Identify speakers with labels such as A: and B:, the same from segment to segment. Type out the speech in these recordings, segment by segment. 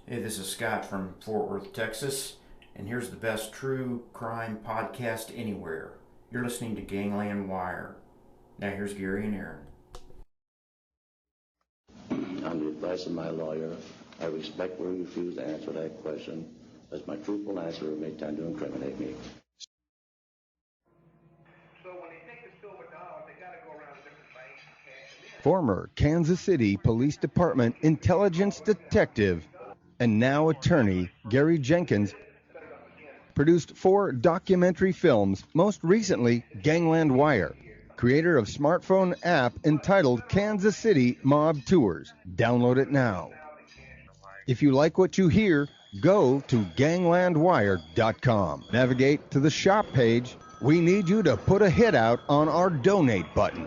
A: Hey, this is Scott from Fort Worth, Texas, and here's the best true crime podcast anywhere. You're listening to Gangland Wire. Now here's Gary and Aaron.
B: On the advice of my lawyer, I respectfully refuse to answer that question, as my truthful answer may tend to incriminate me.
C: So when they take the silver dollars, they got to go around to different banks and cash them in.
D: Former Kansas City Police Department intelligence detective and now attorney Gary Jenkins produced 4 documentary films, most recently Gangland Wire, creator of smartphone app entitled Kansas City Mob Tours. Download it now. If you like what you hear, go to ganglandwire.com. Navigate to the shop page. We need you to put a hit out on our donate button.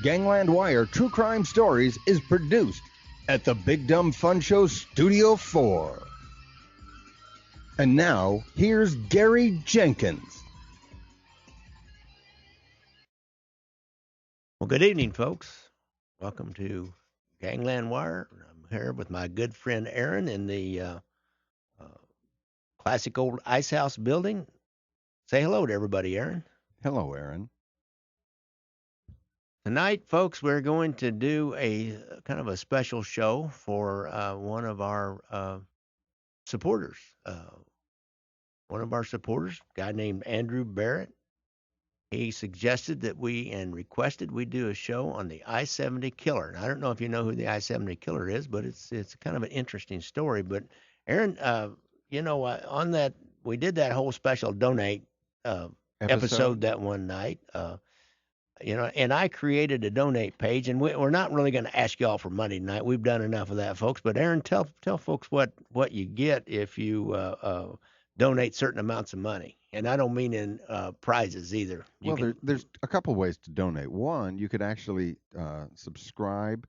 D: Gangland Wire True Crime Stories is produced at the Big Dumb Fun Show Studio 4. And now, here's Gary Jenkins.
E: Well, good evening, folks. Welcome to Gangland Wire. I'm here with my good friend Aaron in the classic old ice house building. Say hello to everybody, Aaron.
D: Hello, Aaron.
E: Tonight, folks, we're going to do a kind of a special show for one of our supporters. One of our supporters, a guy named Andrew Barrett. He suggested that requested we do a show on the I-70 killer. And I don't know if you know who the I-70 killer is, but it's kind of an interesting story. But Aaron, on that, we did that whole special donate episode that one night. And I created a donate page, and we're not really going to ask y'all for money tonight. We've done enough of that, folks. But Aaron, tell folks what you get if you donate certain amounts of money. And I don't mean in prizes either.
D: There's a couple ways to donate. One, you could actually subscribe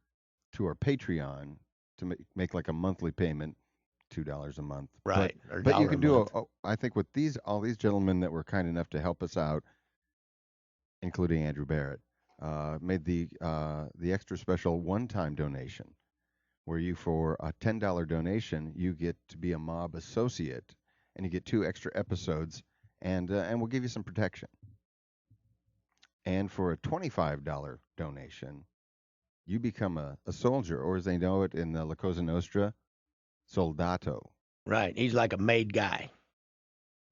D: to our Patreon to make like a monthly payment, $2 a month.
E: Right.
D: But you can do I think with all these gentlemen that were kind enough to help us out, including Andrew Barrett, made the extra special one-time donation, where you, for a $10 donation, you get to be a mob associate, and you get 2 extra episodes, and we'll give you some protection. And for a $25 donation, you become a soldier, or as they know it in the La Cosa Nostra, soldato.
E: Right. He's like a made guy.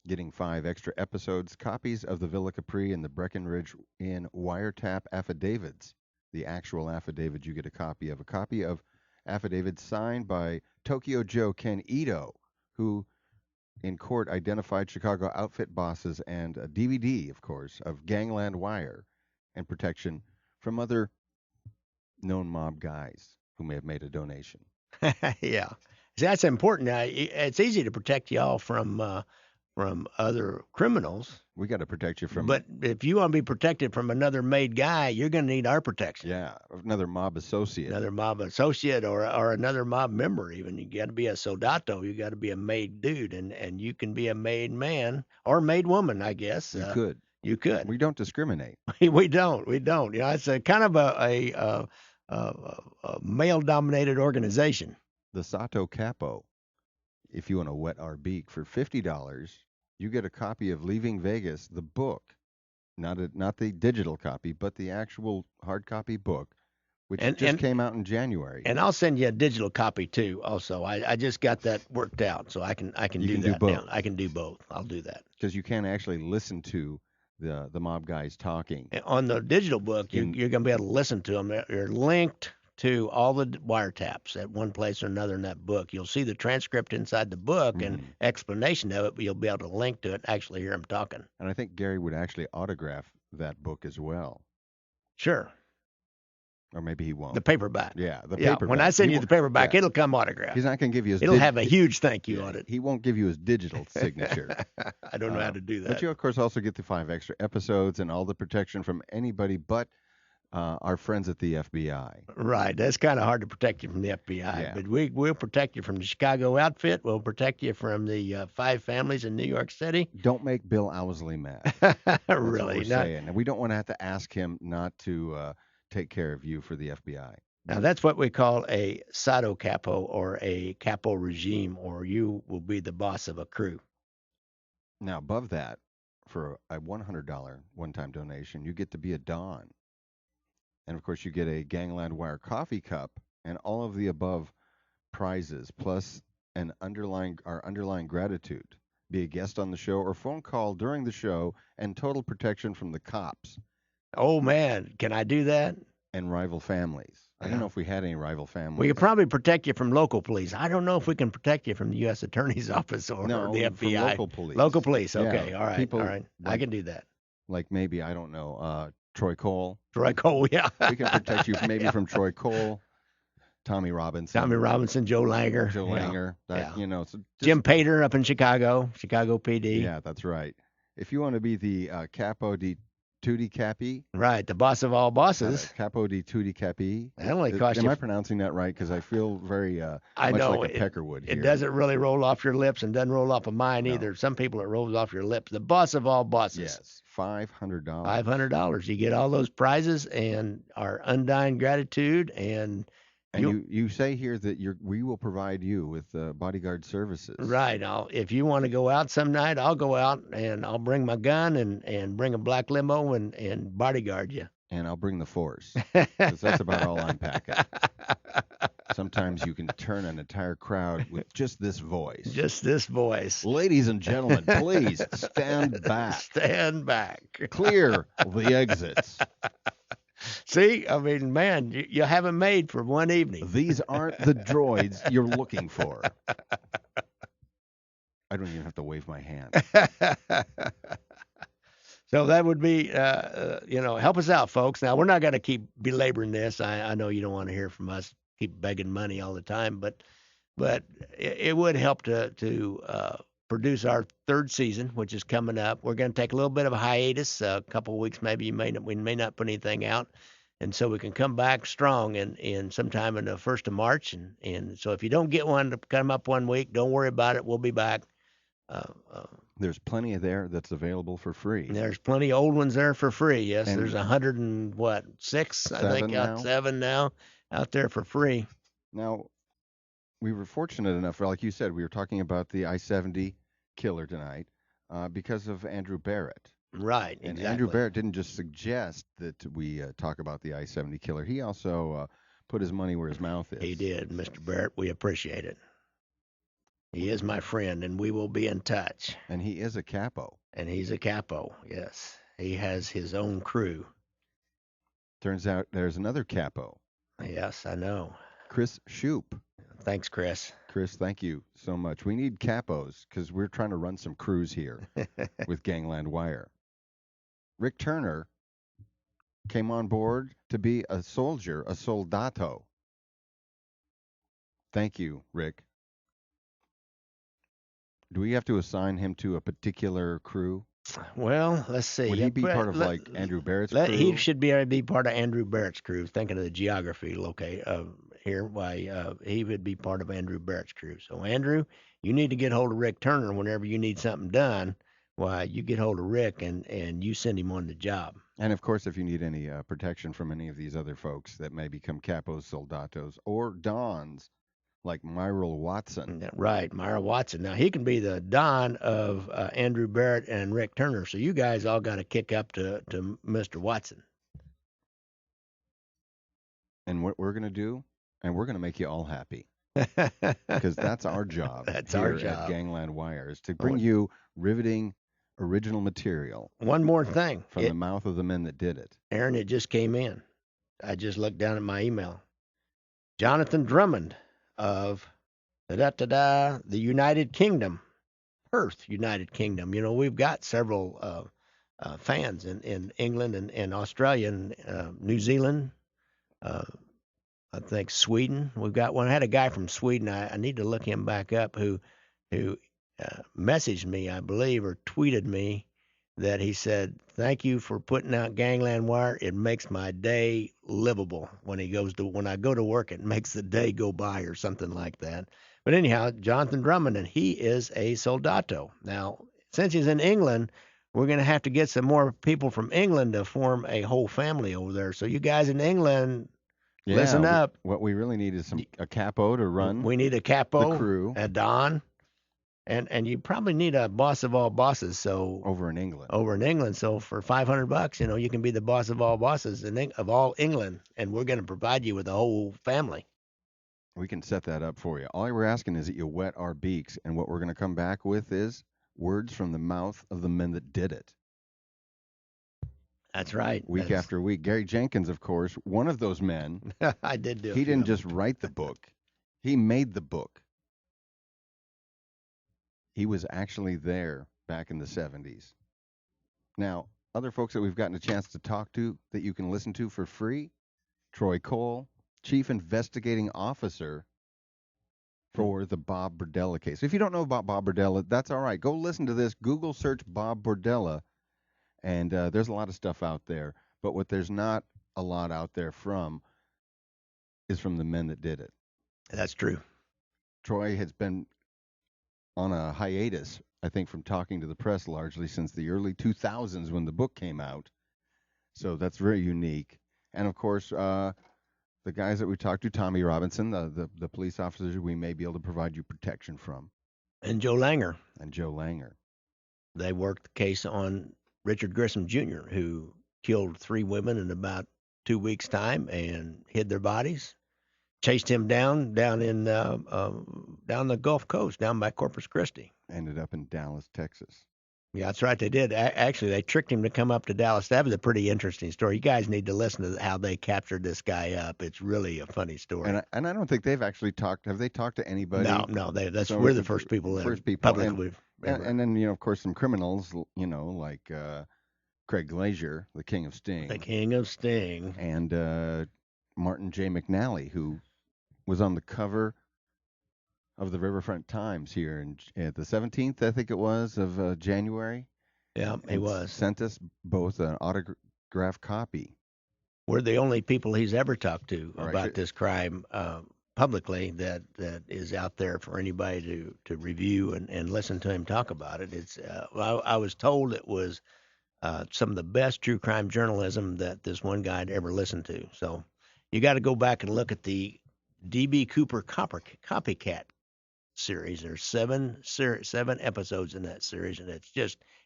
D: Getting 5 extra episodes, copies of the Villa Capri and the Breckenridge Inn wiretap affidavits. The actual affidavit, you get a copy of affidavits signed by Tokyo Joe Ken Ito, who in court identified Chicago outfit bosses, and a DVD, of course, of Gangland Wire, and protection from other known mob guys who may have made a donation.
E: Yeah. See, that's important. It's easy to protect y'all from other criminals.
D: We got to protect you from.
E: But if you want to be protected from another made guy, you're going to need our protection.
D: Yeah, another mob associate.
E: Another mob associate or another mob member even. You got to be a soldato. You got to be a made dude, and you can be a made man or made woman, I guess.
D: You could.
E: You could.
D: We don't discriminate.
E: We don't. It's a kind of a male-dominated organization.
D: The Sato Capo. If you want to wet our beak, for $50, you get a copy of Leaving Vegas, the book, not the digital copy, but the actual hard copy book, which just came out in January.
E: And I'll send you a digital copy too. Also, I just got that worked out, so I can do that
D: both.
E: now. I can do both. I'll do that
D: because you can't actually listen to the mob guys talking.
E: And on the digital book. You're going to be able to listen to them. They're linked to all the wiretaps at one place or another in that book. You'll see the transcript inside the book and explanation of it, but you'll be able to link to it, actually hear them talking.
D: And I think Gary would actually autograph that book as well.
E: Sure.
D: Or maybe he won't.
E: The paperback.
D: Yeah, the paperback.
E: When I send you the paperback, it'll come autographed.
D: He's not going to give you his.
E: It'll have a huge thank you on it.
D: He won't give you his digital signature.
E: I don't know how to do that.
D: But you, of course, also get the 5 extra episodes and all the protection from anybody but our friends at the FBI.
E: Right. That's kind of hard to protect you from the FBI.
D: Yeah.
E: But we'll protect you from the Chicago outfit. We'll protect you from the 5 families in New York City.
D: Don't make Bill Owsley mad.
E: Really?
D: Saying. And we don't want to have to ask him not to take care of you for the FBI.
E: Now, that's what we call a sado capo or a capo regime, or you will be the boss of a crew.
D: Now, above that, for a $100 one-time donation, you get to be a Don. And of course, you get a Gangland Wire coffee cup and all of the above prizes, plus our underlying gratitude. Be a guest on the show or phone call during the show, and total protection from the cops
E: Oh, man, can I do that?
D: and rival families. I don't know if we had any rival families.
E: We could probably protect you from local police. I don't know if we can protect you from the U.S. Attorney's Office or
D: No,
E: the
D: from
E: FBI.
D: local police.
E: Local police.
D: Yeah,
E: Okay. All right.
D: people
E: All right. I
D: like-
E: can do that.
D: Like maybe, I don't know, Troy Cole.
E: Troy Cole. Yeah.
D: We can protect you maybe from Troy Cole, Tommy Robinson.
E: Tommy Robinson, Joe Langer.
D: Joe
E: Yeah.
D: Langer. That,
E: Yeah.
D: so just-
E: Jim Pater up in Chicago PD.
D: Yeah, that's right. If you want to be the Capo di Tutti Capi,
E: Right. The boss of all bosses.
D: Capo di Tutti Capi.
E: That only cost
D: Am
E: you.
D: I pronouncing that right? Because I feel very
E: I
D: much
E: know
D: like a peckerwood here.
E: It doesn't really roll off your lips and doesn't roll off of mine
D: No.
E: either. Some people it rolls off your lips. The boss of all bosses.
D: Yes, $500.
E: $500. You get all those prizes and our undying gratitude and
D: And you say here that we will provide you with bodyguard services.
E: right. If you want to go out some night, I'll go out and I'll bring my gun and bring a black limo and bodyguard you.
D: And I'll bring the force. 'Cause that's about all I'm packing. Sometimes you can turn an entire crowd with just this voice.
E: Just this voice.
D: Ladies and gentlemen, please stand back.
E: Stand back.
D: Clear the exits.
E: See, I mean, man, you haven't made for one evening.
D: These aren't the droids you're looking for. I don't even have to wave my hand.
E: So that would be, help us out, folks. Now, we're not going to keep belaboring this. I know you don't want to hear from us keep begging money all the time, but it would help to produce our third season, which is coming up. We're going to take a little bit of a hiatus, a couple of weeks maybe. We may not put anything out, and so we can come back strong in sometime in the 1st of March. And so if you don't get one to come up one week, don't worry about it. We'll be back.
D: There's plenty of there that's available for free.
E: There's plenty of old ones there for free. Yes,
D: And
E: there's 106, I think,
D: now?
E: 7 now out there for free.
D: Now, we were fortunate enough, like you said, we were talking about the I-70 killer tonight because of Andrew Barrett.
E: Right,
D: And
E: exactly.
D: Andrew Barrett didn't just suggest that we talk about the I-70 killer. He also put his money where his mouth is.
E: He did, Mr. Barrett. We appreciate it. He is my friend, and we will be in touch.
D: And he is a capo.
E: And he's a capo, yes. He has his own crew.
D: Turns out there's another capo,
E: Yes, I know.
D: Chris Shoup.
E: Thanks, Chris.
D: Chris, thank you so much. We need capos because we're trying to run some crews here with Gangland Wire. Rick Turner came on board to be a soldier, a soldato. Thank you, Rick. Do we have to assign him to a particular crew?
E: Well, let's see.
D: Would he be part of like Andrew Barrett's crew?
E: He should be part of Andrew Barrett's crew. Thinking of the geography here, why he would be part of Andrew Barrett's crew. So Andrew, you need to get hold of Rick Turner whenever you need something done. Why you get hold of Rick and you send him on the job.
D: And of course, if you need any protection from any of these other folks that may become capos, soldatos, or dons, like Myril Watson.
E: Right, Myra Watson. Now he can be the Don of Andrew Barrett and Rick Turner. So you guys all got to kick up to Mr. Watson.
D: And what we're going to do, and we're going to make you all happy. Because that's our job.
E: That's
D: here
E: our job.
D: At Gangland Wire, is to bring you riveting original material
E: One more thing.
D: from the mouth of the men that did it.
E: Aaron, it just came in. I just looked down at my email. Jonathan Drummond of the United Kingdom, Perth, United Kingdom. You know, we've got several fans in England and Australia and New Zealand. I think Sweden. We've got one. I had a guy from Sweden. I need to look him back up who messaged me, I believe, or tweeted me that he said, "Thank you for putting out Gangland Wire. It makes my day livable." When I go to work, it makes the day go by, or something like that. But anyhow, Jonathan Drummond, and he is a soldato. Now, since he's in England, we're going to have to get some more people from England to form a whole family over there. So you guys in England,
D: Yeah,
E: Listen up.
D: What we really need is a capo to run
E: We need a capo,
D: the crew
E: a don, and you probably need a boss of all bosses. So
D: over in England.
E: So for $500, you can be the boss of all bosses of all England, and we're going to provide you with a whole family.
D: We can set that up for you. All we're asking is that you wet our beaks, and what we're going to come back with is words from the mouth of the men that did it.
E: That's right.
D: Week after week. Gary Jenkins, of course, one of those men.
E: I did do.
D: He didn't just write the book. He made the book. He was actually there back in the 70s. Now, other folks that we've gotten a chance to talk to that you can listen to for free, Troy Cole, Chief Investigating Officer for the Bob Bordella case. If you don't know about Bob Bordella, that's all right. Go listen to this. Google search Bob Bordella, and there's a lot of stuff out there. But what there's not a lot out there from is from the men that did it.
E: That's true.
D: Troy has been on a hiatus, I think, from talking to the press largely since the early 2000s when the book came out. So that's very unique. And, of course, the guys that we talked to, Tommy Robinson, the police officers we may be able to provide you protection from.
E: And Joe Langer.
D: They
E: worked the case on Richard Grissom Jr., who killed 3 women in about 2 weeks' time and hid their bodies. Chased him down in down the Gulf Coast, down by Corpus Christi.
D: Ended up in Dallas, Texas.
E: Yeah, that's right. They did. Actually, they tricked him to come up to Dallas. That was a pretty interesting story. You guys need to listen to how they captured this guy up. It's really a funny story.
D: And I don't think they've actually talked. Have they talked to anybody?
E: No. We're the first people. Publicly.
D: And then of course some criminals. Like Craig Glazier, the King of Sting.
E: The King of Sting.
D: And Martin J. McNally, who was on the cover of the Riverfront Times here at the 17th, I think it was, of January.
E: Yeah, he was.
D: Sent us both an autographed copy.
E: We're the only people he's ever talked to about this crime publicly that is out there for anybody to review and listen to him talk about it. It's I was told it was some of the best true crime journalism that this one guy had ever listened to. So you got to go back and look at the D.B. Cooper Copycat series. There's 7 episodes in that series, and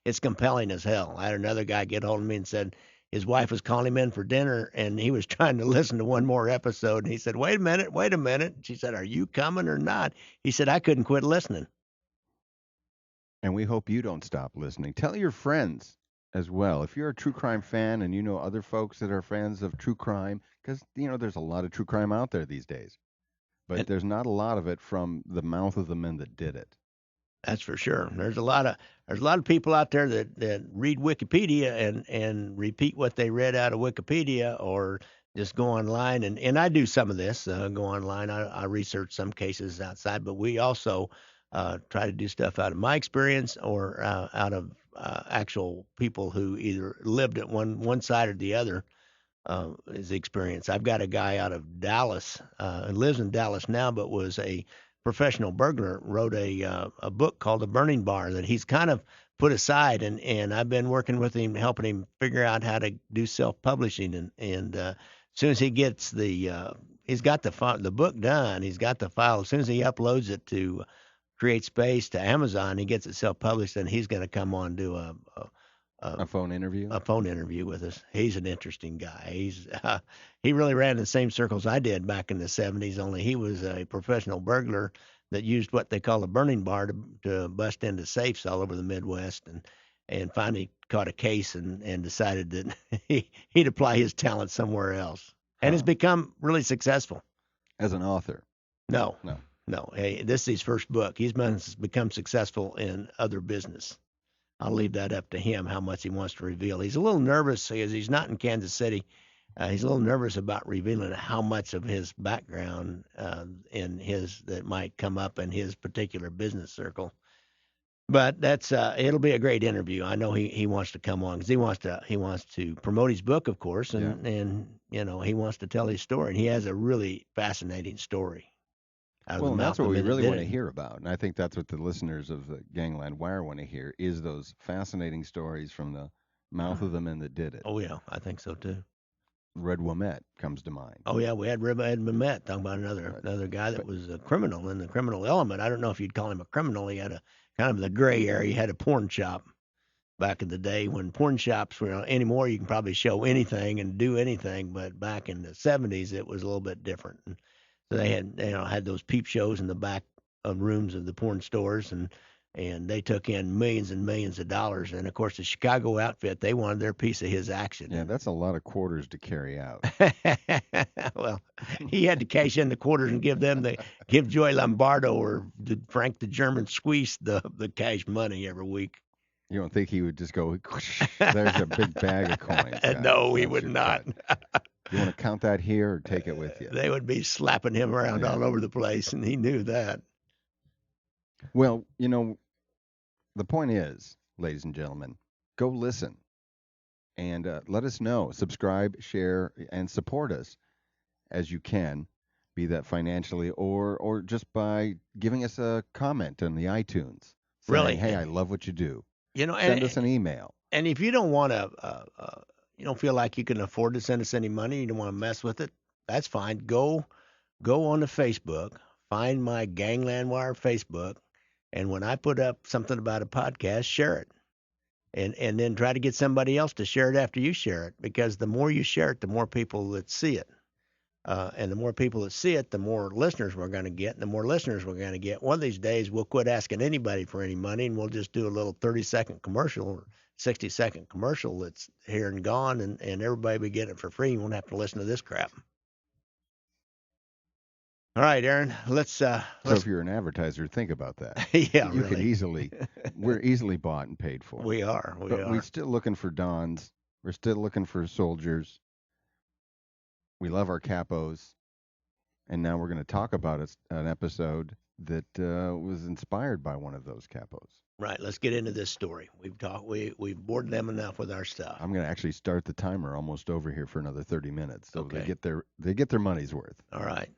E: it's compelling as hell. I had another guy get hold of me and said his wife was calling him in for dinner, and he was trying to listen to one more episode, and he said, wait a minute. She said, are you coming or not? He said, I couldn't quit listening.
D: And we hope you don't stop listening. Tell your friends as well. If you're a true crime fan and you know other folks that are fans of true crime, because there's a lot of true crime out there these days, but there's not a lot of it from the mouth of the men that did it.
E: That's for sure. There's a lot of people out there that read Wikipedia and repeat what they read out of Wikipedia, or just go online and I do some of this. Go online. I research some cases outside, but we also try to do stuff out of my experience or out of actual people who either lived at one side or the other. His experience. I've got a guy out of Dallas, lives in Dallas now, but was a professional burglar, wrote a book called The Burning Bar that he's kind of put aside, and I've been working with him, helping him figure out how to do self-publishing, and as soon as he gets he's got the book done, he's got the file, as soon as he uploads it to Create Space to Amazon, he gets it self-published, and he's going to come on and do a
D: phone interview?
E: A phone interview with us. He's an interesting guy. He really ran in the same circles I did back in the 70s, only he was a professional burglar that used what they call a burning bar to bust into safes all over the Midwest, and finally caught a case and decided that he'd apply his talent somewhere else. And has become really successful.
D: As an author?
E: No. Hey, this is his first book. He's become successful in other business. I'll leave that up to him, how much he wants to reveal. He's a little nervous because he's not in Kansas City. He's a little nervous about revealing how much of his background that might come up in his particular business circle. But it'll be a great interview. I know he wants to come on because he wants to promote his book, of course, and he wants to tell his story. And he has a really fascinating story.
D: Well, that's what we really want to hear about. And I think that's what the listeners of the Gangland Wire want to hear, is those fascinating stories from the mouth of the men that did it.
E: Oh, yeah, I think so, too.
D: Red Wilmette comes to mind.
E: Oh yeah, we had Ed Mamet talking about another guy that was a criminal in the criminal element. I don't know if you'd call him a criminal. He had a kind of the gray area. He had a porn shop back in the day when porn shops were anymore. You can probably show anything and do anything, but back in the 70s it was a little bit different. And so they had those peep shows in the back of rooms of the porn stores, and they took in millions and millions of dollars. And of course, the Chicago outfit, they wanted their piece of his action.
D: Yeah, that's a lot of quarters to carry out.
E: Well, he had to cash in the quarters and give Joey Lombardo or Frank the German Squeeze the cash money every week.
D: You don't think he would just go, there's a big bag of coins. Guys.
E: No, he would not.
D: You want to count that here or take it with you?
E: They would be slapping him around all over the place, and he knew that.
D: Well, the point is, ladies and gentlemen, go listen and let us know. Subscribe, share, and support us as you can, be that financially or just by giving us a comment on the iTunes. Saying,
E: Really?
D: Hey, I love what you do.
E: And
D: Send us an email.
E: And if you don't want to, you don't feel like you can afford to send us any money, you don't want to mess with it, that's fine. Go on to Facebook, find my Gangland Wire Facebook, and when I put up something about a podcast, share it. And then try to get somebody else to share it after you share it, because the more you share it, the more people that see it. And the more people that see it, the more listeners we're going to get. And the more listeners we're going to get, one of these days we'll quit asking anybody for any money, and we'll just do a little 30-second commercial or 60-second commercial that's here and gone, and everybody will be getting it for free. You won't have to listen to this crap. All right, Aaron, let's
D: So if you're an advertiser, think about that.
E: Yeah,
D: you
E: really.
D: We're easily bought and paid for.
E: We are.
D: We're still looking for dons. We're still looking for soldiers. We love our capos. And now we're going to talk about an episode that was inspired by one of those capos.
E: Right. Let's get into this story. We've bored them enough with our stuff.
D: I'm going to actually start the timer almost over here for another 30 minutes, so
E: okay.
D: they get their money's worth.
E: All right.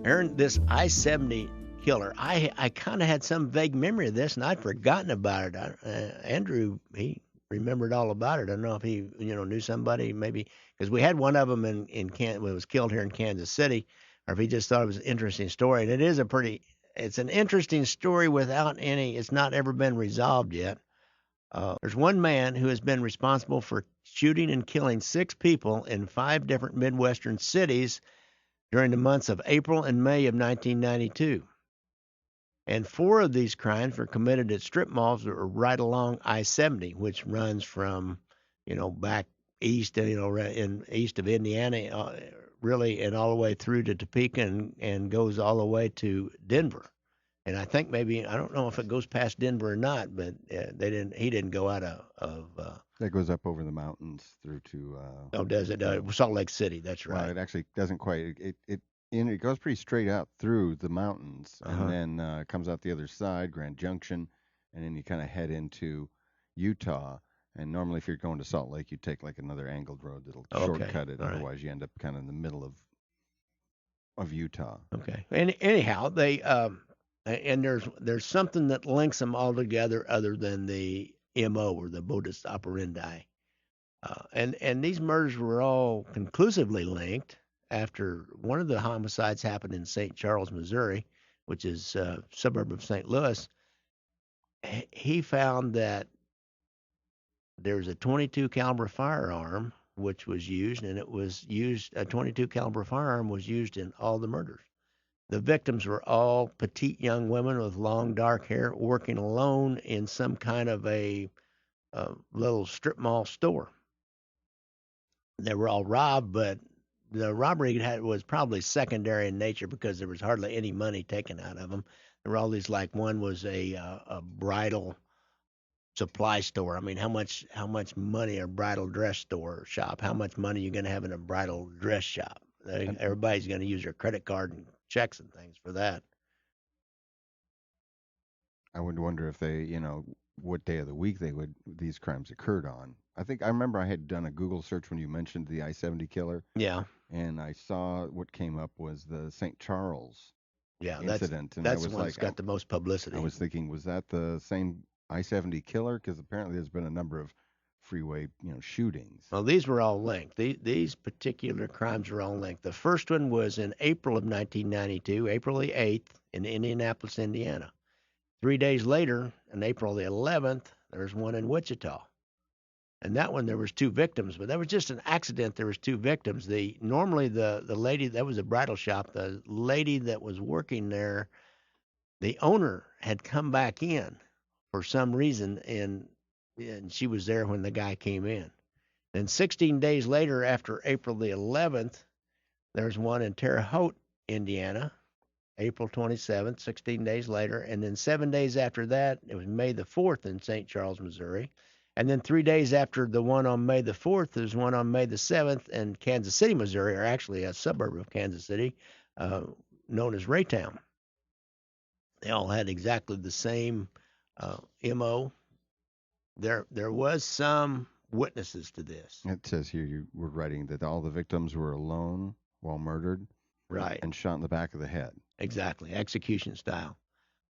E: Aaron, this I-70 killer, I kind of had some vague memory of this, and I'd forgotten about it. Andrew, he remembered all about it. I don't know if he, knew somebody, maybe, because we had one of them when it was killed here in Kansas City, or if he just thought it was an interesting story. And it's an interesting story it's not ever been resolved yet. There's one man who has been responsible for shooting and killing 6 people in 5 different Midwestern cities during the months of April and May of 1992. And 4 of these crimes were committed at strip malls that were right along I-70, which runs from, back east, east of Indiana, really, and all the way through to Topeka and goes all the way to Denver. And I think I don't know if it goes past Denver or not, but he didn't go out of
D: that goes up over the mountains through to
E: does it? Salt Lake City, that's right.
D: Well, it actually doesn't quite. It goes pretty straight out through the mountains, and then comes out the other side, Grand Junction, and then you kind of head into Utah. And normally, if you're going to Salt Lake, you take like another angled road that'll shortcut it. Otherwise, you end up kind of in the middle of Utah.
E: Okay. And anyhow, they and there's something that links them all together other than the MO or the modus operandi. And these murders were all conclusively linked after one of the homicides happened in St. Charles, Missouri, which is a suburb of St. Louis. He found that there's a .22 caliber firearm which was used, and a .22 caliber firearm was used in all the murders. The victims were all petite young women with long dark hair working alone in some kind of a little strip mall store. They were all robbed, but the robbery was probably secondary in nature because there was hardly any money taken out of them. There were all these, like one was a bridal supply store. I mean, how much money a bridal dress store shop? How much money are you going to have in a bridal dress shop? Everybody's going to use their credit card and checks and things for that.
D: I would wonder if they, what day of the week these crimes occurred on. I remember I had done a Google search when you mentioned the I-70 killer.
E: Yeah.
D: And I saw what came up was the St. Charles
E: Yeah,
D: incident, and
E: that's
D: I
E: the
D: was
E: one that's
D: like,
E: got the most publicity.
D: I was thinking, was that the same I-70 killer? Because apparently there's been a number of freeway, shootings.
E: Well, these were all linked. These particular crimes were all linked. The first one was in April of 1992, April the 8th, in Indianapolis, Indiana. 3 days later, on April the 11th, there's one in Wichita. And that one, there was 2 victims, but that was just an accident. There was 2 victims. Normally the lady, that was a bridal shop, the lady that was working there, the owner had come back in for some reason, and she was there when the guy came in. Then 16 days later, after April the 11th, there's one in Terre Haute, Indiana, April 27th, 16 days later. And then 7 days after that, it was May the 4th in St. Charles, Missouri. And then 3 days after the one on May the 4th, there's one on May the 7th in Kansas City, Missouri, or actually a suburb of Kansas City, known as Raytown. They all had exactly the same MO. There was some witnesses to this.
D: It says here you were writing that all the victims were alone while murdered,
E: Right.
D: and shot in the back of the head.
E: Exactly, execution style.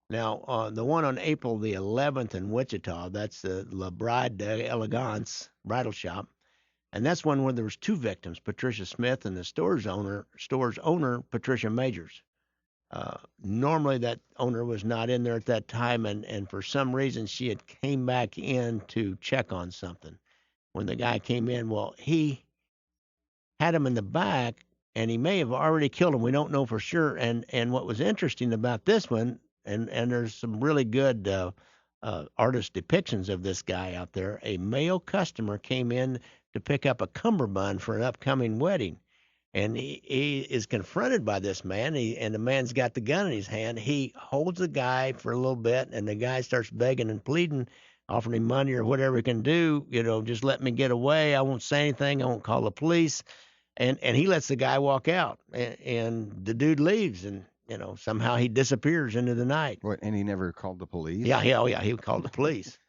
E: Now, the one on April the 11th in Wichita, that's the La Bride d'Elegance bridal shop, and that's one where there was 2 victims, Patricia Smith and the store's owner, Patricia Majors. Normally, that owner was not in there at that time, and for some reason, she had came back in to check on something. When the guy came in, well, he had him in the back, and he may have already killed him. We don't know for sure. And what was interesting about this one, and there's some really good artist depictions of this guy out there. A male customer came in to pick up a cummerbund for an upcoming wedding, and he is confronted by this man. And the man's got the gun in his hand. He holds the guy for a little bit, and the guy starts begging and pleading, offering him money or whatever he can do. Just let me get away. I won't say anything. I won't call the police. And he lets the guy walk out, and the dude leaves, and somehow he disappears into the night.
D: What? And he never called the police?
E: Yeah, he called the police.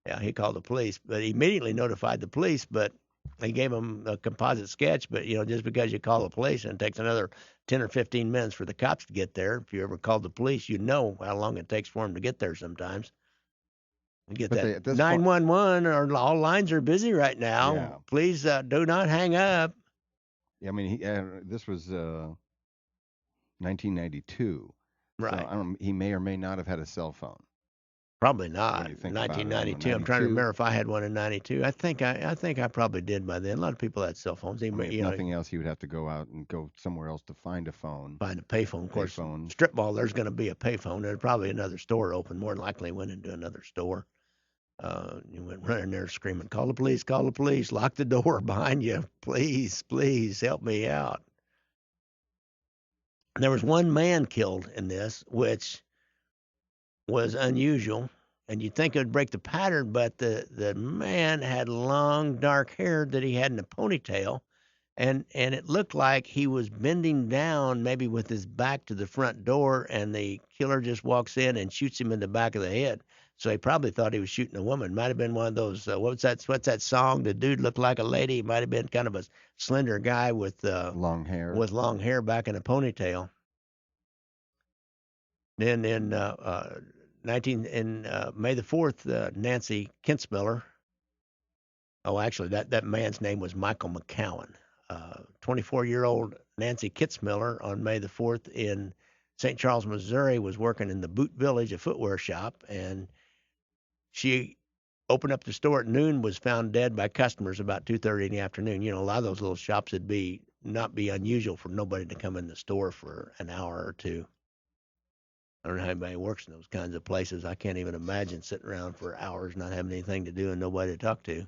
E: Yeah, he called the police, but he immediately notified the police. But they gave him a composite sketch. But just because you call the police, and it takes another 10 or 15 minutes for the cops to get there. If you ever called the police, you know how long it takes for them to get there. Sometimes you get that 911, or all lines are busy right now.
D: Yeah.
E: Please do not hang up.
D: Yeah, I mean, this was 1992.
E: Right.
D: So I don't. He may or may not have had a cell phone.
E: Probably not.
D: When you think about it,
E: 1992. I'm trying to remember if I had one in 92. I think I probably did by then. A lot of people had cell phones.
D: If nothing else, he would have to go out and go somewhere else to find a phone.
E: Find a payphone. Of course, strip mall, there's going to be a payphone. There's probably another store open. More than likely went into another store. You went running there screaming, call the police, lock the door behind you. Please help me out. There was one man killed in this, which was unusual, and you'd think it would break the pattern, but the man had long dark hair that he had in a ponytail, and it looked like he was bending down, maybe with his back to the front door, and the killer just walks in and shoots him in the back of the head. So he probably thought he was shooting a woman. Might have been one of those. What's that song? The dude looked like a lady. He might have been kind of a slender guy with
D: long hair.
E: With long hair back in a ponytail. Then in May the 4th, Nancy Kitzmiller. Oh, actually, that man's name was Michael McCowan. 24-year-old Nancy Kitzmiller on May the 4th in St. Charles, Missouri, was working in the Boot Village, a footwear shop, and she opened up the store at noon, was found dead by customers about 2:30 in the afternoon. A lot of those little shops would not be unusual for nobody to come in the store for an hour or two. I don't know how anybody works in those kinds of places. I can't even imagine sitting around for hours not having anything to do and nobody to talk to.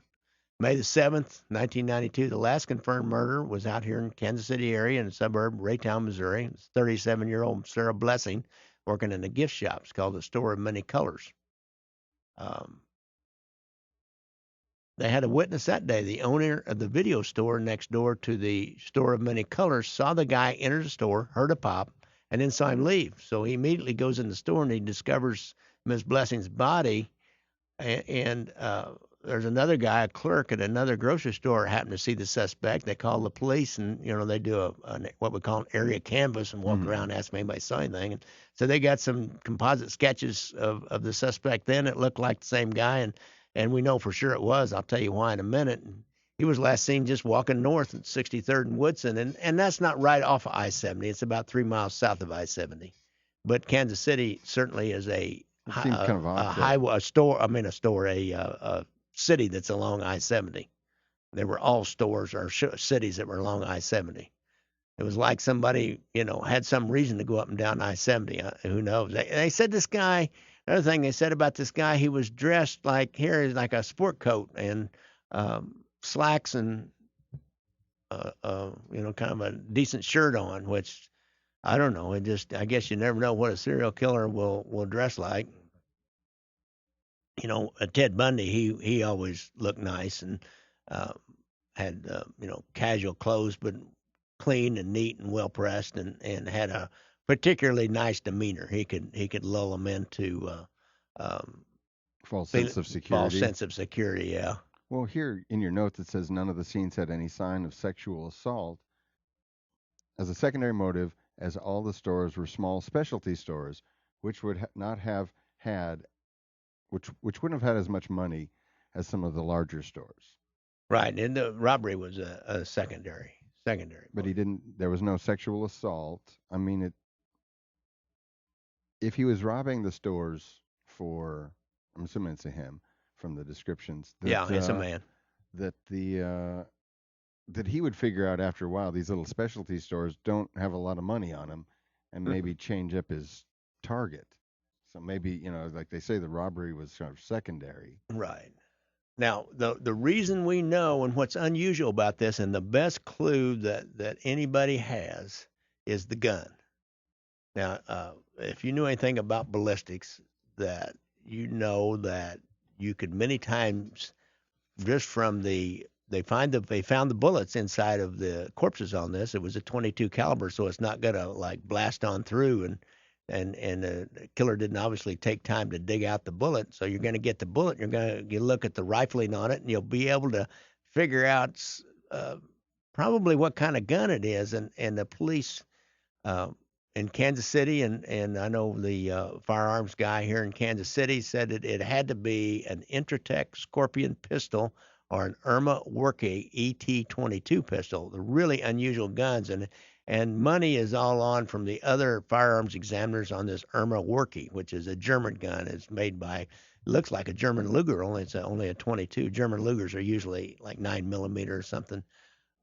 E: May the 7th, 1992, the last confirmed murder was out here in Kansas City area in the suburb of Raytown, Missouri. It was 37-year-old Sarah Blessing working in a gift shop. It's called the Store of Many Colors. They had a witness that day. The owner of the video store next door to the Store of Many Colors saw the guy enter the store, heard a pop, and then saw him leave. So he immediately goes in the store and he discovers Ms. Blessing's body, and there's another guy, a clerk at another grocery store, happened to see the suspect. They call the police, and they do what we call an area canvass and walk around, ask if anybody saw anything. And so they got some composite sketches of the suspect. Then it looked like the same guy, and we know for sure it was. I'll tell you why in a minute. And he was last seen just walking north at 63rd and Woodson, and that's not right off of I-70. It's about 3 miles south of I-70. But Kansas City certainly is a
D: seems kind of odd.
E: A city that's along I-70. They were all stores or cities that were along I-70. It was like somebody, had some reason to go up and down I-70. Who knows? They said this guy. Another thing they said about this guy, he was dressed like a sport coat and slacks and kind of a decent shirt on, which I don't know. I guess you never know what a serial killer will dress like. Ted Bundy, he always looked nice and had casual clothes, but clean and neat and well pressed, and had a particularly nice demeanor. He could lull them into
D: false sense of security.
E: False sense of security, yeah.
D: Well, here in your notes it says none of the scenes had any sign of sexual assault. As a secondary motive, as all the stores were small specialty stores, which would not have had. Which wouldn't have had as much money as some of the larger stores.
E: Right, and the robbery was a secondary.
D: But he didn't. There was no sexual assault. I mean, if he was robbing the stores for, I'm assuming it's a him from the descriptions.
E: Yeah, it's a man.
D: That that he would figure out after a while these little specialty stores don't have a lot of money on them, and maybe change up his target. So maybe, like they say, the robbery was sort of secondary.
E: Right. Now, the reason we know and what's unusual about this, and the best clue that anybody has, is the gun. Now, if you knew anything about ballistics, that that you could many times, just from they found the bullets inside of the corpses on this. It was a .22 caliber, so it's not gonna like blast on through and the killer didn't obviously take time to dig out the bullet. So you're going to get the bullet. You look at the rifling on it, and you'll be able to figure out probably what kind of gun it is. And the police in Kansas City, and I know the firearms guy here in Kansas City said it had to be an Intratec Scorpion pistol or an Irma Werke ET-22 pistol. The really unusual guns, and money is all on from the other firearms examiners on this Irma Werke, which is a German gun. It's made by, looks like a German Luger, only it's only a .22. German Lugers are usually like 9mm or something.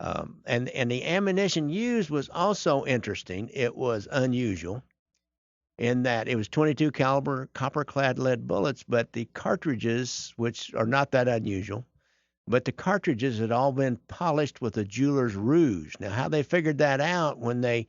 E: And the ammunition used was also interesting. It was unusual in that it was .22 caliber copper-clad lead bullets, but the cartridges, which are not that unusual, but the cartridges had all been polished with a jeweler's rouge. Now, how they figured that out when they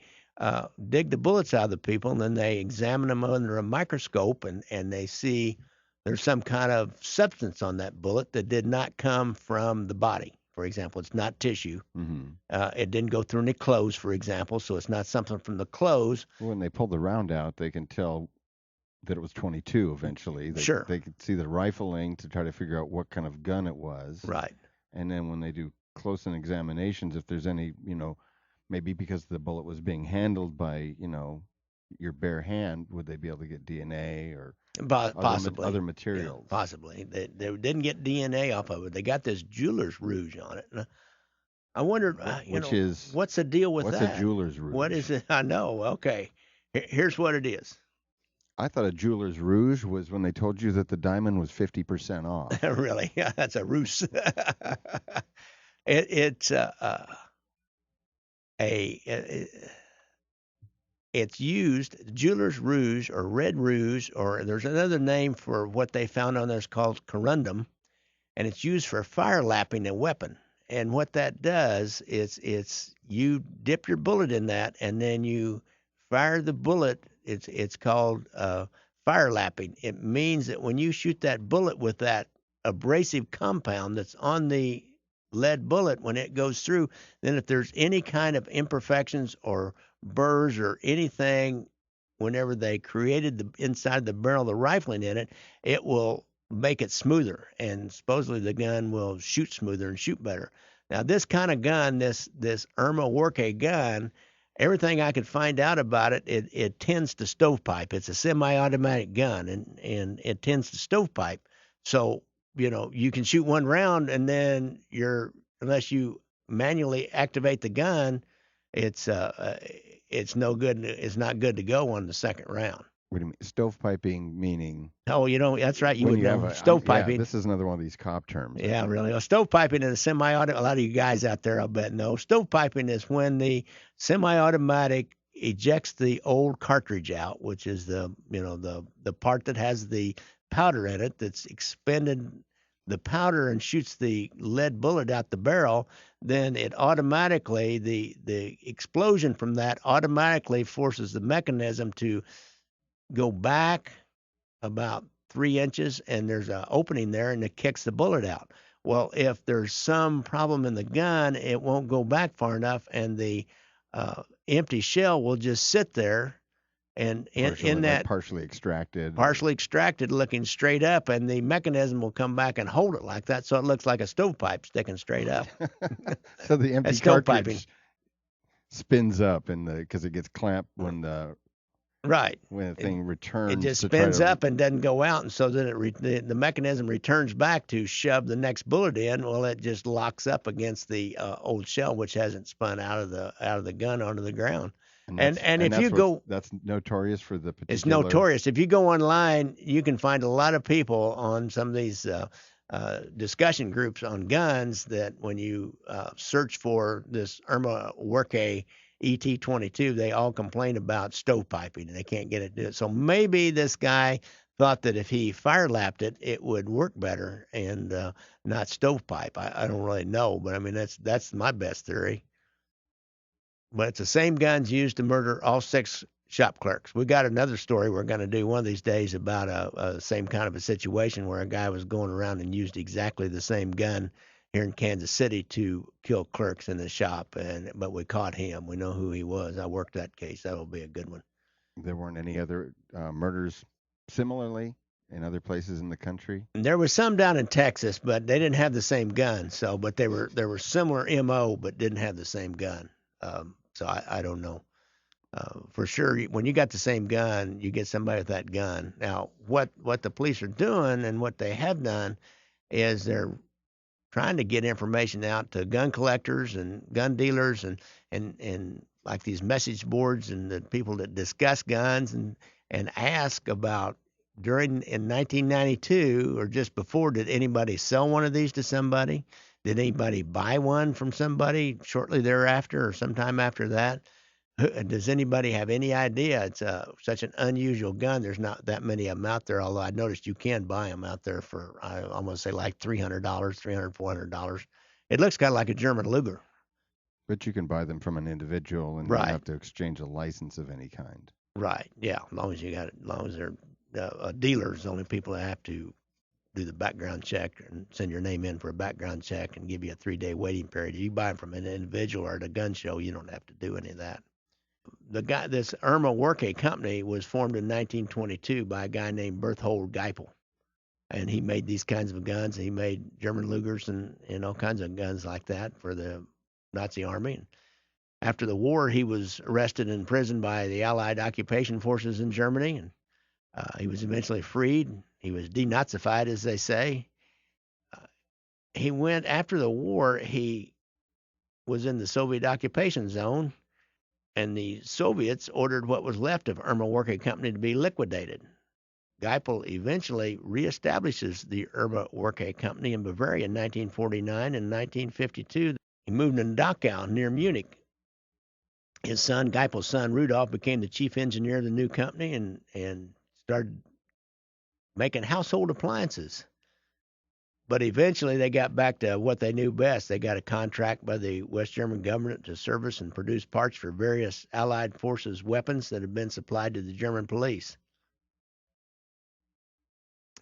E: dig the bullets out of the people and then they examine them under a microscope and they see there's some kind of substance on that bullet that did not come from the body. For example, it's not tissue.
D: Mm-hmm.
E: It didn't go through any clothes, for example, so it's not something from the clothes.
D: When they pulled the round out, they can tell that it was .22 eventually.
E: Sure.
D: They could see the rifling to try to figure out what kind of gun it was.
E: Right.
D: And then when they do close-in examinations, if there's any, maybe because the bullet was being handled by, your bare hand, would they be able to get DNA or
E: possibly
D: other materials?
E: Yeah, possibly. They didn't get DNA off of it. They got this jeweler's rouge on it. And I wondered, what's the deal with that?
D: What's a jeweler's rouge?
E: What is it? I know. Okay. Here's what it is.
D: I thought a jeweler's rouge was when they told you that the diamond was 50% off.
E: Really? Yeah, that's a ruse. It's used, jeweler's rouge or red rouge, or there's another name for what they found on this called corundum, and it's used for fire lapping a weapon. And what that does is it's you dip your bullet in that, and then you fire the bullet. It's called fire lapping. It means that when you shoot that bullet with that abrasive compound that's on the lead bullet, when it goes through, then if there's any kind of imperfections or burrs or anything, whenever they created the inside the barrel of the rifling in it, it will make it smoother, and supposedly the gun will shoot smoother and shoot better. Now, this kind of gun, this Irma Worke gun, everything I could find out about it, it tends to stovepipe. It's a semi-automatic gun, and it tends to stovepipe. So, you can shoot one round, and then unless you manually activate the gun, it's no good. It's not good to go on the second round.
D: What do you mean? Stovepiping meaning?
E: Oh, that's right. You
D: when
E: would
D: you
E: know.
D: have
E: Stovepiping.
D: Yeah, this is another one of these cop terms.
E: Yeah, really. Well, stovepiping in a semi-automatic, a lot of you guys out there, I'll bet know. Stovepiping is when the semi-automatic ejects the old cartridge out, which is the part that has the powder in it that's expended the powder and shoots the lead bullet out the barrel. Then it automatically, the explosion from that automatically forces the mechanism to go back about 3 inches, and there's an opening there, and it kicks the bullet out. Well, if there's some problem in the gun, it won't go back far enough, and the empty shell will just sit there, and in that
D: partially extracted,
E: looking straight up, and the mechanism will come back and hold it like that, so it looks like a stovepipe sticking straight up.
D: So the empty
E: That's
D: cartridge spins up, because it gets clamped when the thing returns.
E: It just spins up and doesn't go out, and so then the mechanism returns back to shove the next bullet in. Well, it just locks up against the old shell, which hasn't spun out of the gun onto the ground. And if you go,
D: that's notorious for the particular.
E: It's notorious. If you go online, you can find a lot of people on some of these discussion groups on guns that when you search for this Irma Worke ET-22, they all complain about stovepiping and they can't get it to do it. So maybe this guy thought that if he fire lapped it, it would work better and not stovepipe. I don't really know, but I mean that's my best theory. But it's the same guns used to murder all 6 shop clerks. We got another story we're going to do one of these days about a same kind of a situation where a guy was going around and used exactly the same gun here in Kansas City to kill clerks in the shop, but we caught him. We know who he was. I worked that case. That will be a good one.
D: There weren't any other murders similarly in other places in the country?
E: There was some down in Texas, but they didn't have the same gun. But they were similar MO, but didn't have the same gun. So I don't know. For sure, when you got the same gun, you get somebody with that gun. Now, what the police are doing and what they have done is they're trying to get information out to gun collectors and gun dealers and like these message boards and the people that discuss guns and ask about in 1992 or just before, did anybody sell one of these to somebody? Did anybody buy one from somebody shortly thereafter or sometime after that? Does anybody have any idea? It's such an unusual gun. There's not that many of them out there, although I noticed you can buy them out there for, I almost say like $300, $400. It looks kind of like a German Luger.
D: But you can buy them from an individual and
E: Right.
D: you have to exchange a license of any kind.
E: Right, yeah, as long as they're dealers, the only people that have to do the background check and send your name in for a background check and give you a 3-day waiting period. You buy them from an individual or at a gun show, you don't have to do any of that. This Irma Worke company was formed in 1922 by a guy named Berthold Geipel. And he made these kinds of guns. He made German Lugers and all kinds of guns like that for the Nazi army. And after the war, he was arrested and imprisoned by the Allied occupation forces in Germany. And he was eventually freed. He was denazified, as they say. He went, after the war, he was in the Soviet occupation zone. And the Soviets ordered what was left of Irma Worke Company to be liquidated. Geipel eventually reestablishes the Irma Worke Company in Bavaria in 1949 and 1952. He moved in Dachau near Munich. His son, Geipel's son, Rudolf, became the chief engineer of the new company and started making household appliances. But eventually they got back to what they knew best. They got a contract by the West German government to service and produce parts for various Allied forces' weapons that had been supplied to the German police.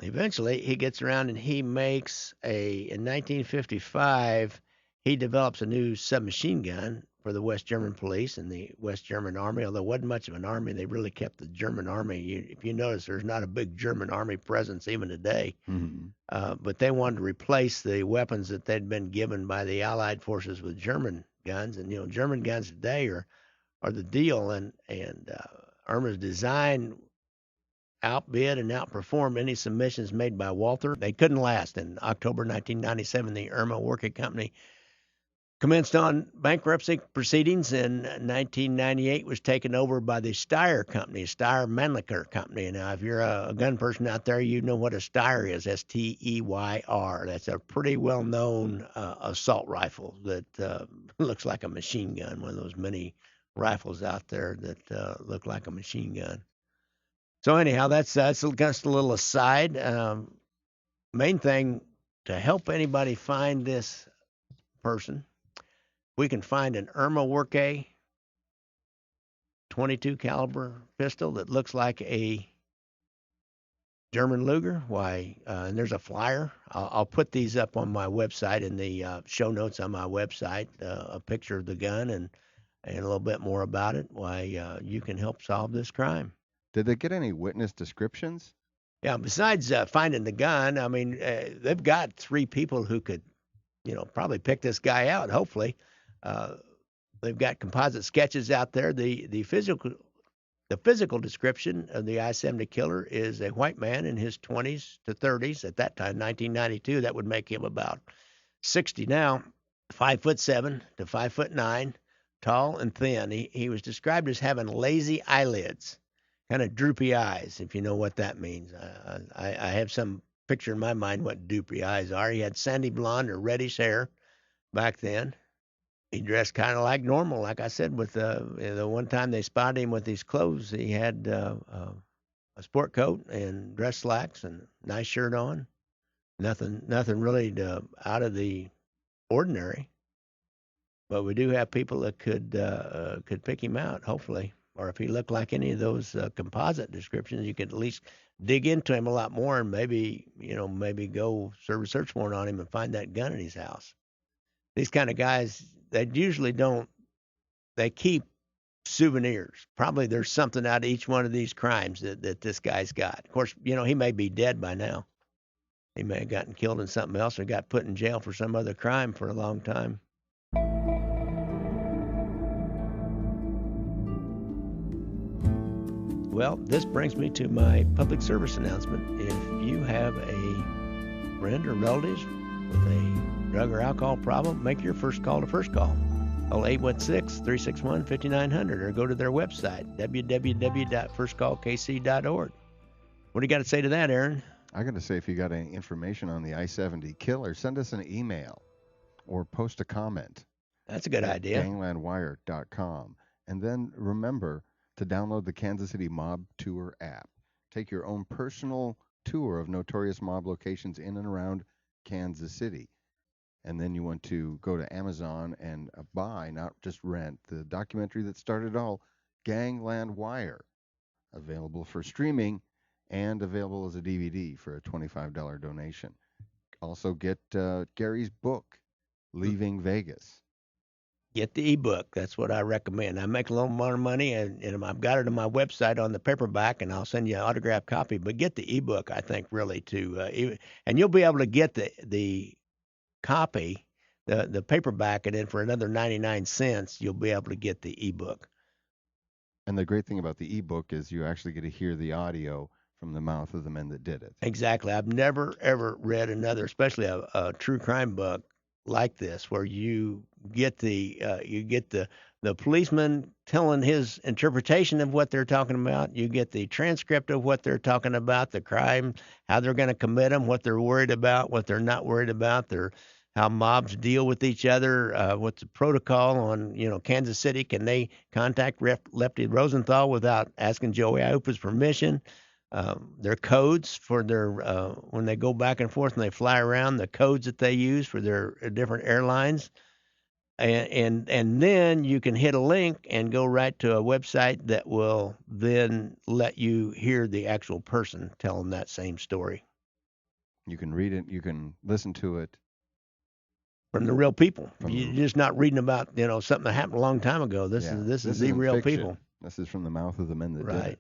E: Eventually, he gets around and he makes in 1955, he develops a new submachine gun for the West German police and the West German army. Although it wasn't much of an army, they really kept the German army. If you notice, there's not a big German army presence even today.
D: Mm-hmm.
E: But they wanted to replace the weapons that they'd been given by the Allied forces with German guns. And German guns today are the deal. And Irma's design outbid and outperformed any submissions made by Walther. They couldn't last. In October 1997, the Irma Working Company commenced on bankruptcy proceedings. In 1998, was taken over by the Steyr Company, Steyr Mannlicher Company. Now, if you're a gun person out there, you know what a Steyr is, S-T-E-Y-R. That's a pretty well-known assault rifle that looks like a machine gun, one of those many rifles out there that look like a machine gun. So anyhow, that's just a little aside. Main thing, to help anybody find this person, we can find an Irma Worke 22 caliber pistol that looks like a German Luger. And there's a flyer. I'll put these up on my website in the show notes on my website, a picture of the gun and a little bit more about it. You can help solve this crime.
D: Did they get any witness descriptions?
E: Yeah, besides finding the gun, I mean, they've got 3 people who could, probably pick this guy out, hopefully. They've got composite sketches out there. The physical description of the I-70 killer is a white man in his 20s to 30s. At that time, 1992, that would make him about 60 now, 5'7" to 5'9", tall and thin. He was described as having lazy eyelids, kind of droopy eyes, if you know what that means. I have some picture in my mind what droopy eyes are. He had sandy blonde or reddish hair back then. He dressed kind of like normal, like I said. With the one time they spotted him with his clothes, he had a sport coat and dress slacks and nice shirt on. Nothing really out of the ordinary. But we do have people that could pick him out, hopefully. Or if he looked like any of those composite descriptions, you could at least dig into him a lot more and maybe go serve a search warrant on him and find that gun in his house. These kind of guys, they usually don't, they keep souvenirs. Probably there's something out of each one of these crimes that this guy's got. Of course, he may be dead by now. He may have gotten killed in something else or got put in jail for some other crime for a long time. Well, this brings me to my public service announcement. If you have a friend or relatives with a drug or alcohol problem, make your first call to First Call. Call 816-361-5900 or go to their website, www.firstcallkc.org. What do you got to say to that, Aaron?
D: I got to say, if you got any information on the I-70 killer, send us an email or post a comment.
E: That's a good idea.
D: Ganglandwire.com. And then remember to download the Kansas City Mob Tour app. Take your own personal tour of notorious mob locations in and around Kansas City. And then you want to go to Amazon and buy, not just rent, the documentary that started all, Gangland Wire, available for streaming and available as a DVD for a $25 donation. Also get Gary's book, Leaving Vegas.
E: Get the ebook. That's what I recommend. I make a little more money, and I've got it on my website on the paperback, and I'll send you an autographed copy. But get the ebook, I think, really, too. And you'll be able to get the copy, the paperback, and then for another 99 cents, you'll be able to get the ebook.
D: And the great thing about the ebook is you actually get to hear the audio from the mouth of the men that did it.
E: Exactly. I've never, ever read another, especially a true crime book like this, where you get the policeman telling his interpretation of what they're talking about. You get the transcript of what they're talking about, the crime, how they're going to commit them, what they're worried about, what they're not worried about, how mobs deal with each other, what's the protocol on, Kansas City. Can they contact Lefty Rosenthal without asking Joey Iupa's permission? Their codes for their when they go back and forth and they fly around, the codes that they use for their different airlines, and then you can hit a link and go right to a website that will then let you hear the actual person telling that same story.
D: You can read it, you can listen to it.
E: from the real people.
D: From
E: You're just not reading about, something that happened a long time ago. This is the
D: isn't
E: real
D: fiction.
E: people.
D: This is from the mouth of the men that did
E: Right.
D: it.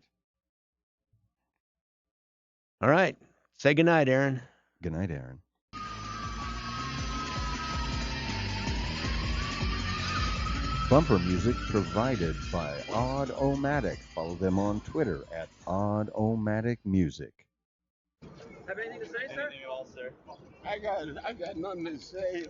E: All right. Say goodnight, Aaron.
D: Good night, Aaron. Bumper music provided by Odd-O-Matic. Follow them on Twitter at Odd-O-Matic Music.
C: Have anything to say, sir?
F: Anything at all, sir?
G: I got nothing to say.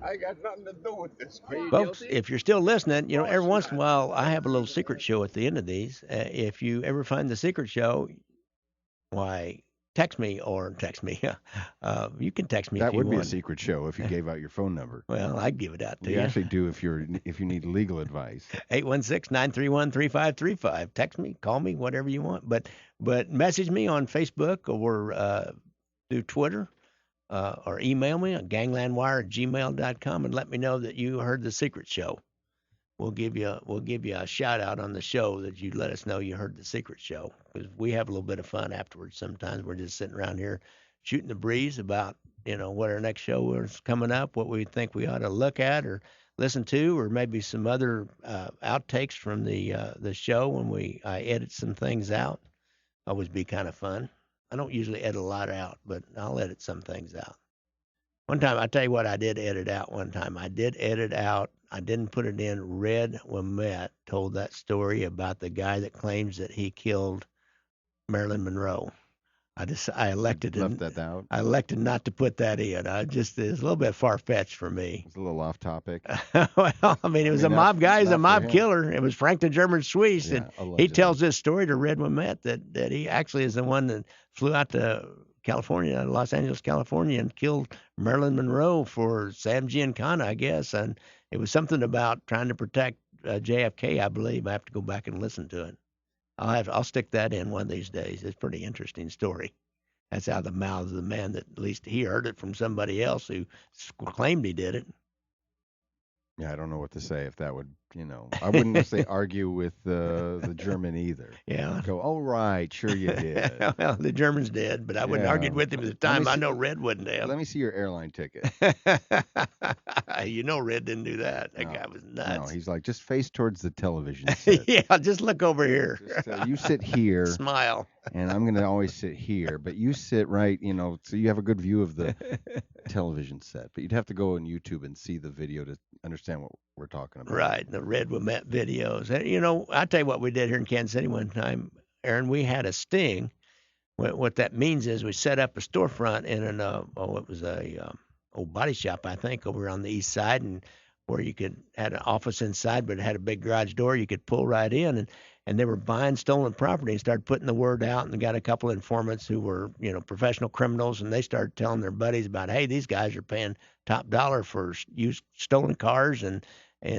G: I got nothing to do with this.
E: Folks, if you're still listening, every once in a while I have a little secret show at the end of these. If you ever find the secret show, why, text me. You can text me
D: That
E: if you
D: would be
E: want.
D: a secret show if you gave out your phone number.
E: Well, I'd give it out to
D: We
E: you.
D: actually do if you need legal advice.
E: 816-931-3535. Text me, call me, whatever you want. But message me on Facebook or through Twitter or email me at ganglandwire@gmail.com and let me know that you heard the secret show. We'll give you a shout out on the show that you let us know you heard the secret show, because we have a little bit of fun afterwards. Sometimes we're just sitting around here shooting the breeze about what our next show is coming up, what we think we ought to look at or listen to, or maybe some other outtakes from the show when I edit some things out. Always be kind of fun. I don't usually edit a lot out, but I'll edit some things out. One time, I tell you what I did edit out one time. I didn't put it in. Red Wimette told that story about the guy that claims that he killed Marilyn Monroe. I elected
D: Left that out.
E: I elected not to put that in. It's a little bit far-fetched for me.
D: It's a little off topic.
E: Well, it was a mob guy. He's a mob killer. It was Frank the German Swiss.
D: Yeah,
E: And he
D: allegedly.
E: tells this story to Red Wimette that he actually is the one that flew out to California, Los Angeles, California, and killed Marilyn Monroe for Sam Giancana, I guess. And it was something about trying to protect JFK, I believe. I have to go back and listen to it. I'll stick that in one of these days. It's a pretty interesting story. That's out of the mouths of the man that at least he heard it from somebody else who claimed he did it.
D: Yeah, I don't know what to say if that would, I wouldn't say argue with the German either.
E: Yeah.
D: Go, oh, right, sure you did.
E: Well, the Germans did, but I wouldn't
D: Yeah.
E: argue with him at the time. I know Red wouldn't have.
D: Let me see your airline ticket.
E: Red didn't do that. That guy was nuts.
D: No, he's like, just face towards the television set.
E: Yeah, just look over here.
D: Just, you sit here.
E: Smile.
D: And I'm going to always sit here. But you sit right, so you have a good view of the television set. But you'd have to go on YouTube and see the video to understand what we're talking about.
E: Right, the Red Wimette videos. I tell you what we did here in Kansas City one time, Aaron. We had a sting. What that means is we set up a storefront in it was a old body shop, I think, over on the east side, and where you had an office inside, but it had a big garage door you could pull right in, and they were buying stolen property and started putting the word out, and got a couple of informants who were professional criminals, and they started telling their buddies about, hey, these guys are paying top dollar for used stolen cars and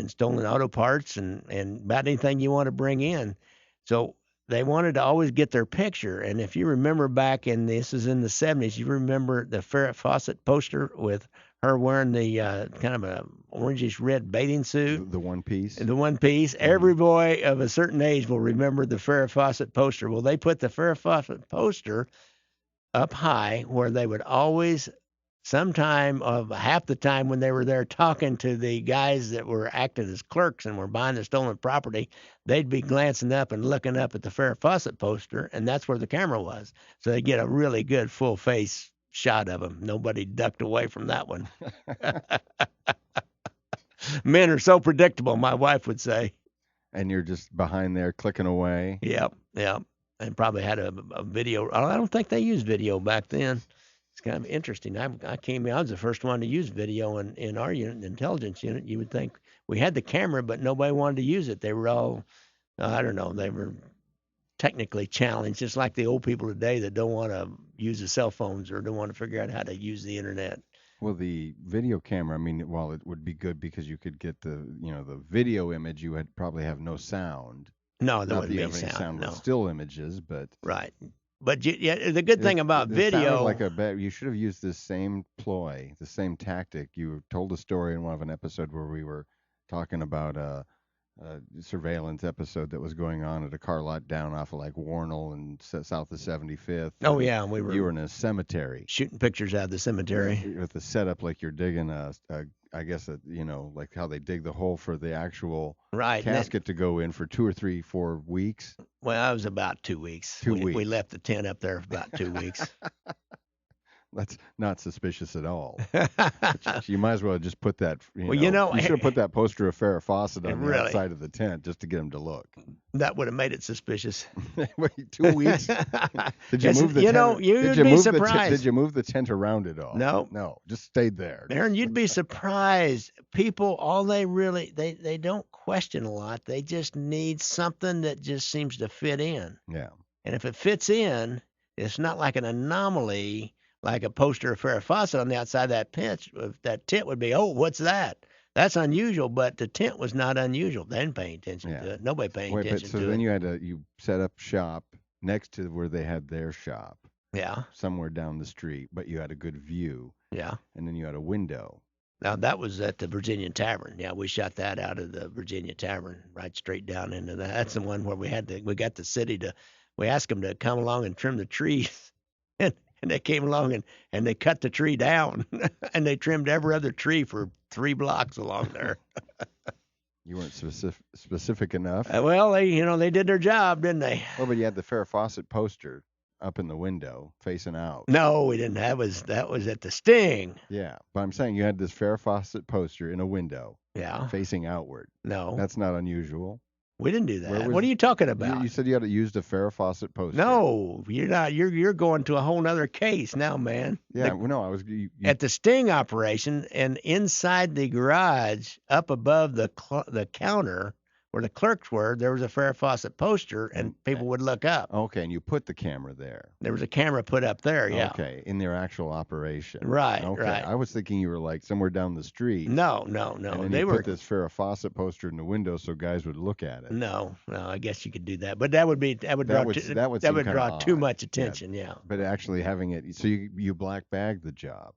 E: stolen auto parts and about anything you want to bring in. So they wanted to always get their picture. And if you remember back this is in the 70s, you remember the Farrah Fawcett poster with her wearing the kind of a orangish red bathing suit.
D: The one piece.
E: The one piece. Every boy of a certain age will remember the Farrah Fawcett poster. Well, they put the Farrah Fawcett poster up high where they would always, sometime of half the time when they were there talking to the guys that were acting as clerks and were buying the stolen property, they'd be glancing up and looking up at the Farrah Fawcett poster, and that's where the camera was. So they get a really good full face shot of them. Nobody ducked away from that one. Men are so predictable, my wife would say.
D: And you're just behind there clicking away.
E: Yep. And probably had a video. I don't think they used video back then. It's kind of interesting. I was the first one to use video in our unit, the intelligence unit. You would think we had the camera, but nobody wanted to use it. They were all, I don't know, they were technically challenged, just like the old people today that don't want to use the cell phones or don't want to figure out how to use the internet.
D: Well, the video camera, while it would be good because you could get the video image, you would probably have no sound.
E: No, there
D: Not
E: wouldn't
D: that you
E: be
D: have any
E: sound. No.
D: with still images, but
E: Right. But the good thing about video,
D: you should have used this same ploy, the same tactic. You told a story in one of an episode where we were talking about surveillance episode that was going on at a car lot down off of like Warnell and south of 75th.
E: Oh,
D: and
E: yeah,
D: you were in a cemetery
E: shooting pictures out of the cemetery.
D: with the setup like you're digging I guess like how they dig the hole for the actual
E: Right.
D: casket to go in for 2 or 3, 4 weeks.
E: Well, I was about 2 weeks.
D: 2 weeks.
E: We left the tent up there for about 2 weeks.
D: That's not suspicious at all. But you might as well just put that. You should have put that poster of Farrah Fawcett on the outside of the tent just to get them to look.
E: That would have made it suspicious.
D: Wait, 2 weeks? Did you move the tent?
E: You'd be surprised.
D: Did you move the tent around at all?
E: No,
D: just stayed there.
E: Aaron, you'd be surprised. People, all they don't question a lot. They just need something that just seems to fit in.
D: Yeah.
E: And if it fits in, it's not like an anomaly. Like a poster of Farrah Fawcett on the outside of that tent would be, oh, what's that? That's unusual, but the tent was not unusual. They didn't pay attention to it. Nobody paying attention to it.
D: So then you set up shop next to where they had their shop.
E: Yeah.
D: Somewhere down the street, but you had a good view.
E: Yeah.
D: And then you had a window.
E: Now, that was at the Virginia Tavern. Yeah, we shot that out of the Virginia Tavern, right straight down into that. That's the one where we got the city we asked them to come along and trim the trees. And they came along and they cut the tree down and they trimmed every other tree for 3 blocks along there.
D: You weren't specific enough.
E: Well, they did their job, didn't they?
D: Well, but you had the Farrah Fawcett poster up in the window facing out.
E: No, we didn't. That was at the Sting.
D: Yeah, but I'm saying you had this Farrah Fawcett poster in a window.
E: Yeah.
D: Facing outward.
E: No.
D: That's not unusual.
E: We didn't do that. What are you talking about?
D: You said you had to use the Farrah Fawcett poster.
E: No, you're not. You're going to a whole nother case now, man.
D: Yeah, no, I was
E: at the Sting operation, and inside the garage, up above the counter where the clerks were, there was a Farrah Fawcett poster, and people would look up.
D: Okay, and you put the camera there.
E: There was a camera put up there, yeah.
D: Okay, in their actual operation.
E: Right,
D: okay.
E: right.
D: I was thinking you were like somewhere down the street.
E: No.
D: And then you put this Farrah Fawcett poster in the window so guys would look at it.
E: No. I guess you could do that, but that would draw too much attention. Yeah.
D: But actually having it, so you black bagged the job.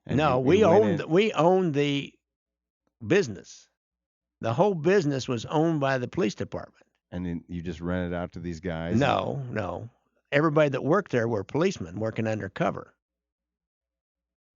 E: No, we owned the business. The whole business was owned by the police department.
D: And then you just rented out to these guys?
E: No. Everybody that worked there were policemen working undercover.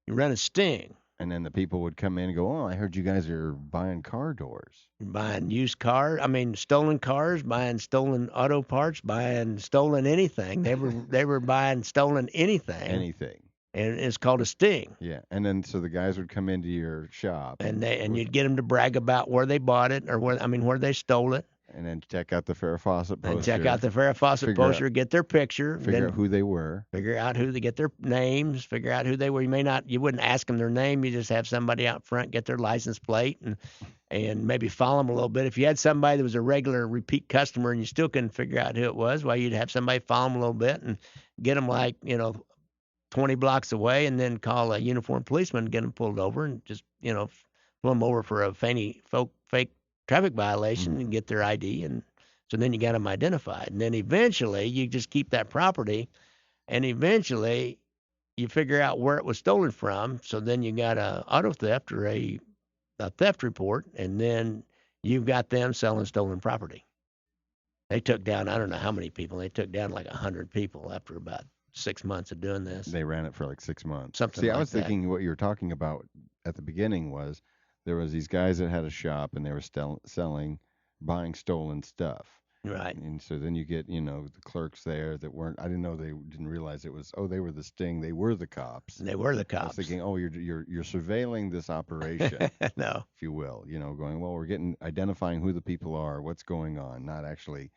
E: You run a Sting.
D: And then the people would come in and go, oh, I heard you guys are buying car doors.
E: Buying used cars. Stolen cars, buying stolen auto parts, buying stolen anything. They were buying stolen anything.
D: Anything.
E: And it's called a Sting.
D: Yeah, and then so the guys would come into your shop,
E: and you'd get them to brag about where they bought it or where they stole it.
D: And then check out the Farrah Fawcett poster.
E: And check out the Farrah Fawcett poster, get their picture,
D: figure out who they were,
E: figure out who they get their names, figure out who they were. You wouldn't ask them their name. You just have somebody out front get their license plate and maybe follow them a little bit. If you had somebody that was a regular repeat customer and you still couldn't figure out who it was, well, you'd have somebody follow them a little bit and get them 20 blocks away, and then call a uniformed policeman and get them pulled over and just, pull them over for a fake traffic violation and get their ID. And so then you got them identified. And then eventually you just keep that property, and eventually you figure out where it was stolen from. So then you got a auto theft or a theft report, and then you've got them selling stolen property. They took down, I don't know how many people. They took down like 100 people after about 6 months of doing this.
D: They ran it for like 6 months.
E: Something like that.
D: I was thinking what you were talking about at the beginning was there was these guys that had a shop and they were buying stolen stuff.
E: Right.
D: And so then you get, the clerks there that weren't, I didn't realize it was, they were the Sting. They were the cops.
E: They were the cops.
D: I was thinking, you're surveilling this operation.
E: No.
D: If you will, going, well, we're identifying who the people are, what's going on, not actually.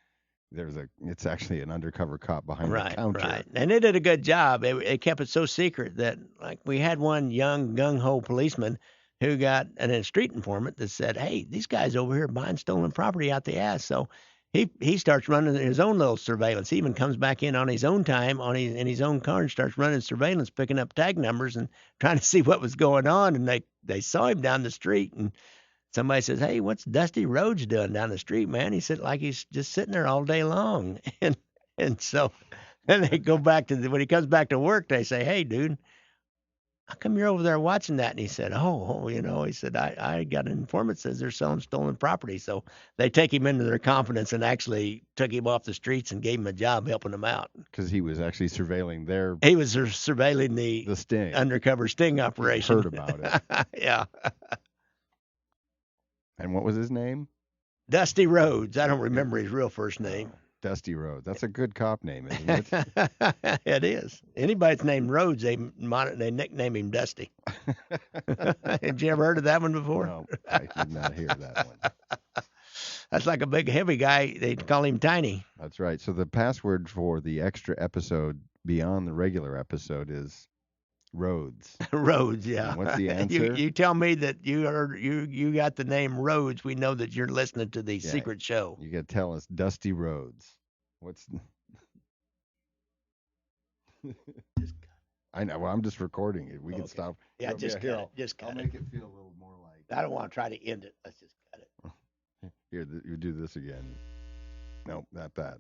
D: It's actually an undercover cop behind the counter. Right.
E: And they did a good job. They kept it so secret that, like, we had one young gung-ho policeman who got a street informant that said, hey, these guys over here buying stolen property out the ass. So he starts running his own little surveillance. He even comes back in on his own time in his own car and starts running surveillance, picking up tag numbers and trying to see what was going on. And they saw him down the street, and somebody says, hey, what's Dusty Rhodes doing down the street, man? He said, like he's just sitting there all day long. And so then they go back when he comes back to work, they say, hey, dude, how come you're over there watching that? And he said, he said, I got an informant says they're selling stolen property. So they take him into their confidence and actually took him off the streets and gave him a job helping them out.
D: Because he was actually surveilling
E: He was surveilling the
D: sting.
E: undercover sting operation.
D: Heard about it.
E: Yeah.
D: And what was his name?
E: Dusty Rhodes. I don't remember his real first name.
D: Dusty Rhodes. That's a good cop name, isn't it?
E: It is. Anybody's named Rhodes, they nickname him Dusty. Had you ever heard of that one before?
D: No, I did not hear that one.
E: That's like a big, heavy guy. They call him Tiny.
D: That's right. So the password for the extra episode beyond the regular episode is Rhodes.
E: Rhodes, yeah.
D: And what's the answer?
E: You tell me that you got the name Rhodes. We know that you're listening to the secret show.
D: You got to tell us Dusty Rhodes. What's? I know. Well, I'm just recording it. We can stop.
E: Yeah, just cut it. Just cut
D: I'll
E: it.
D: make it feel a little more like.
E: I don't want to try to end it. Let's just cut it.
D: Here, you do this again. Nope, not that.